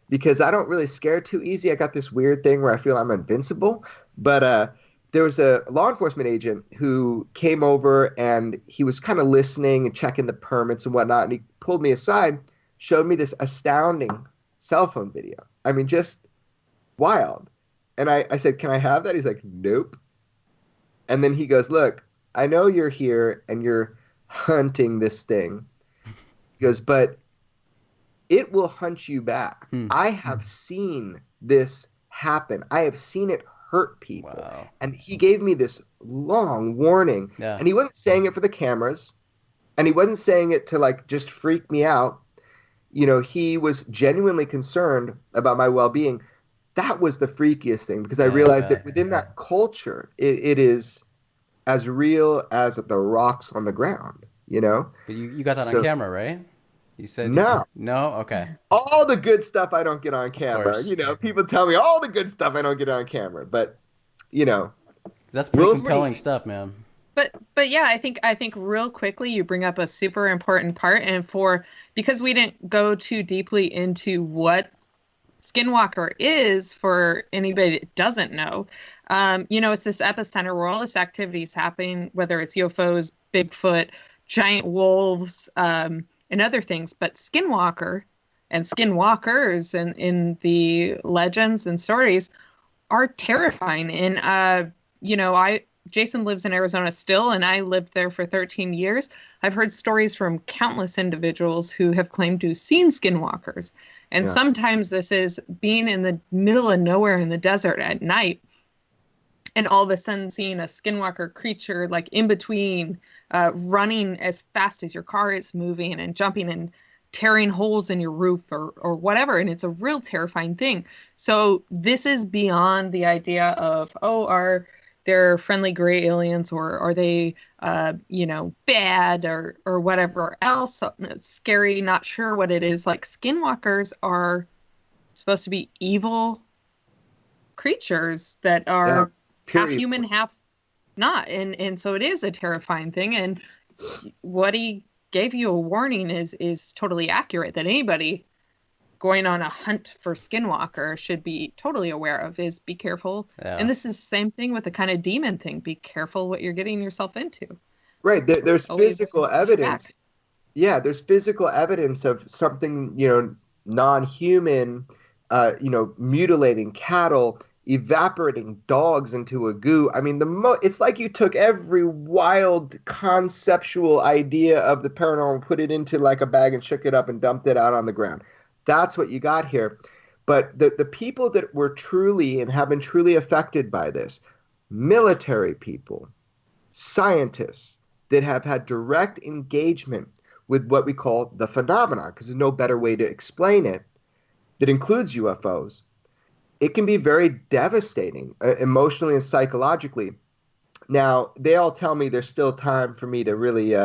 because I don't really scare too easy. I got this weird thing where I feel I'm invincible. But there was a law enforcement agent who came over, and he was kind of listening and checking the permits and whatnot. And he pulled me aside, showed me this astounding cell phone video. I mean, just wild. And I said, "Can I have that?" He's like, "Nope." And then he goes, "Look, I know you're here and you're hunting this thing." He goes, "But it will hunt you back. I have seen this happen. I have seen it hurt people." Wow. And he gave me this long warning. Yeah. And he wasn't saying it for the cameras, and he wasn't saying it to like just freak me out. He was genuinely concerned about my well-being. That was the freakiest thing, because I realized that within that culture, it is as real as the rocks on the ground, But you got that on camera, right? You said no. No? Okay. All the good stuff I don't get on camera. People tell me all the good stuff I don't get on camera, but that's pretty compelling stuff, man. But yeah, I think real quickly you bring up a super important part, and because we didn't go too deeply into what Skinwalker is for anybody that doesn't know. It's this epicenter where all this activity is happening, whether it's UFOs, Bigfoot, giant wolves, and other things. But Skinwalker and Skinwalkers and in the legends and stories are terrifying. And, Jason lives in Arizona still, and I lived there for 13 years. I've heard stories from countless individuals who have claimed to have seen Skinwalkers. And sometimes this is being in the middle of nowhere in the desert at night, and all of a sudden seeing a Skinwalker creature like in between running as fast as your car is moving and jumping and tearing holes in your roof or whatever. And it's a real terrifying thing. So this is beyond the idea of, oh, are there friendly gray aliens or are they, bad or whatever else scary, not sure what it is. Like skinwalkers are supposed to be evil creatures that are half human, half not. And so it is a terrifying thing. And what he gave you a warning is totally accurate, that anybody going on a hunt for skinwalker should be totally aware of is be careful. Yeah. And this is the same thing with the kind of demon thing. Be careful what you're getting yourself into. Right. There's physical evidence. Yeah, there's physical evidence of something, non-human, mutilating cattle, evaporating dogs into a goo. I mean, it's like you took every wild conceptual idea of the paranormal, put it into like a bag and shook it up and dumped it out on the ground. That's what you got here. But the people that were truly and have been truly affected by this, military people, scientists that have had direct engagement with what we call the phenomena, because there's no better way to explain it, that includes UFOs, it can be very devastating emotionally and psychologically. Now, they all tell me there's still time for me to really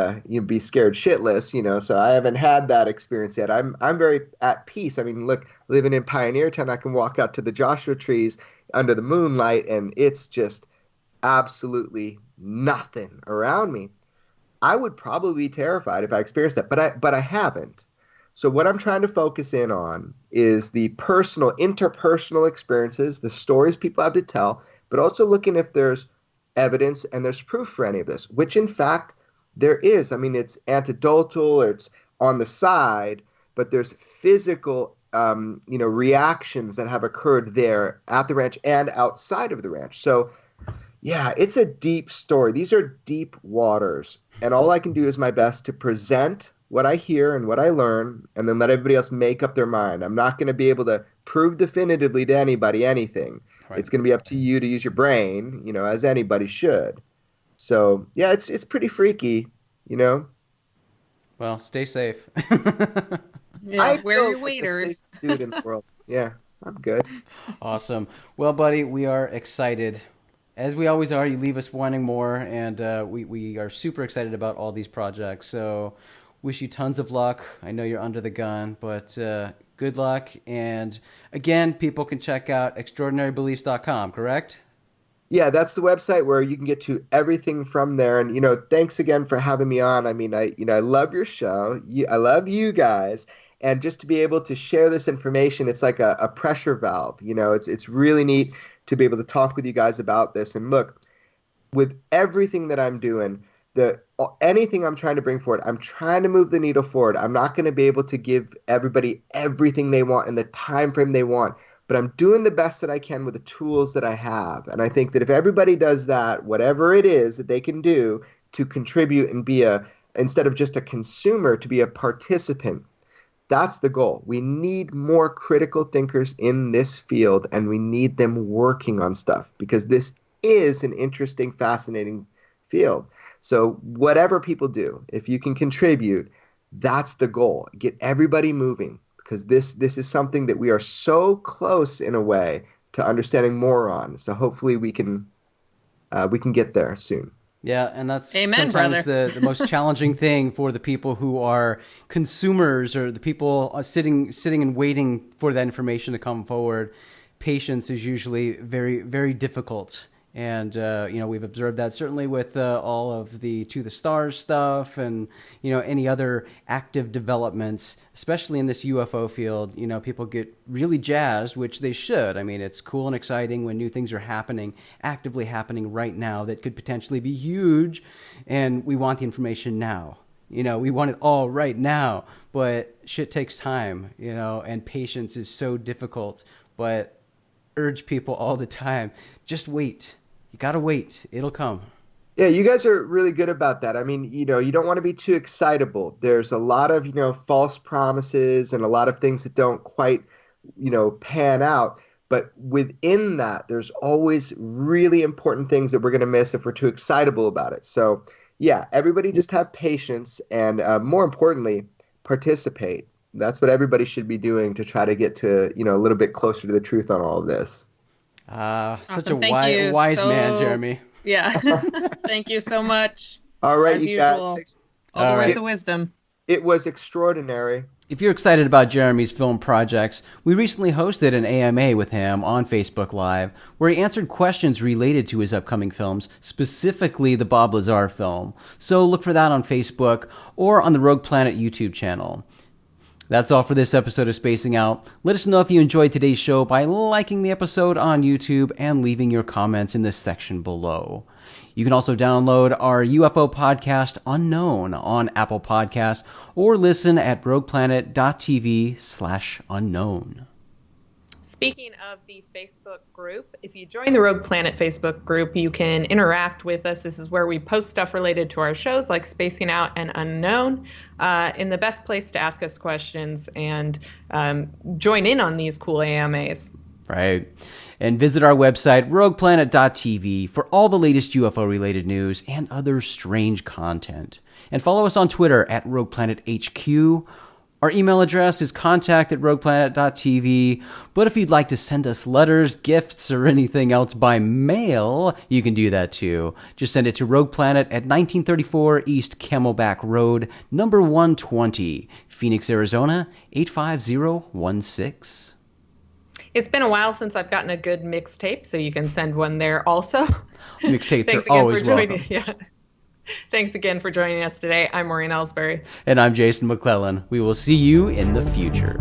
be scared shitless, so I haven't had that experience yet. I'm very at peace. I mean, look, living in Pioneer Town, I can walk out to the Joshua trees under the moonlight, and it's just absolutely nothing around me. I would probably be terrified if I experienced that, but I haven't. So what I'm trying to focus in on is the personal, interpersonal experiences, the stories people have to tell, but also looking if there's evidence and there's proof for any of this, which in fact there is. I mean, it's anecdotal or it's on the side, but there's physical, reactions that have occurred there at the ranch and outside of the ranch. So yeah, it's a deep story. These are deep waters. And all I can do is my best to present what I hear and what I learn, and then let everybody else make up their mind. I'm not going to be able to prove definitively to anybody anything. Right. It's going to be up to you to use your brain, as anybody should. So, yeah, it's pretty freaky, Well, stay safe. Yeah, wear your waders. Dude in the world. Yeah, I'm good. Awesome. Well, buddy, we are excited. As we always are, you leave us wanting more, and we are super excited about all these projects. So wish you tons of luck. I know you're under the gun, but good luck. And again, people can check out extraordinarybeliefs.com, correct? Yeah, that's the website where you can get to everything from there. And, thanks again for having me on. I mean, I love your show. I love you guys. And just to be able to share this information, it's like a pressure valve. It's really neat to be able to talk with you guys about this. And look, with everything that I'm doing, anything I'm trying to bring forward, I'm trying to move the needle forward. I'm not going to be able to give everybody everything they want in the time frame they want, but I'm doing the best that I can with the tools that I have. And I think that if everybody does that, whatever it is that they can do to contribute and be instead of just a consumer, to be a participant, that's the goal. We need more critical thinkers in this field, and we need them working on stuff, because this is an interesting, fascinating field. So whatever people do, if you can contribute, that's the goal. Get everybody moving, because this is something that we are so close in a way to understanding more on. So hopefully we can get there soon. Yeah, and that's Amen, sometimes the most challenging thing for the people who are consumers, or the people sitting and waiting for that information to come forward. Patience is usually very, very difficult. And, we've observed that certainly with all of the To the Stars stuff and, any other active developments, especially in this UFO field. People get really jazzed, which they should. I mean, it's cool and exciting when new things are actively happening right now that could potentially be huge. And we want the information now. We want it all right now. But shit takes time, and patience is so difficult. But urge people all the time, just wait. You got to wait. It'll come. Yeah, you guys are really good about that. I mean, you don't want to be too excitable. There's a lot of, false promises and a lot of things that don't quite, pan out. But within that, there's always really important things that we're going to miss if we're too excitable about it. So Yeah, everybody just have patience and more importantly, participate. That's what everybody should be doing to try to get to, a little bit closer to the truth on all of this. Such Awesome. a Thank you wise man, Jeremy. Yeah. Thank you so much. All right, As you usual. guys. All the All words right. of wisdom. It was extraordinary. If you're excited about Jeremy's film projects, we recently hosted an AMA with him on Facebook Live, where he answered questions related to his upcoming films, specifically the Bob Lazar film. So look for that on Facebook or on the Rogue Planet YouTube channel. That's all for this episode of Spacing Out. Let us know if you enjoyed today's show by liking the episode on YouTube and leaving your comments in the section below. You can also download our UFO podcast Unknown on Apple Podcasts or listen at rogueplanet.tv/unknown. Speaking of the Facebook group, if you join the Rogue Planet Facebook group, you can interact with us. This is where we post stuff related to our shows like Spacing Out and Unknown, in the best place to ask us questions and join in on these cool AMAs. Right. And visit our website, rogueplanet.tv, for all the latest UFO-related news and other strange content. And follow us on Twitter at RoguePlanetHQ. Our email address is contact@rogueplanet.tv. But if you'd like to send us letters, gifts, or anything else by mail, you can do that too. Just send it to Rogue Planet at 1934 East Camelback Road, number 120, Phoenix, Arizona, 85016. It's been a while since I've gotten a good mixtape, so you can send one there also. Mixtapes Thanks are again always for joining. welcome. Yeah. Thanks again for joining us today. I'm Maureen Elsberry. And I'm Jason McClellan. We will see you in the future.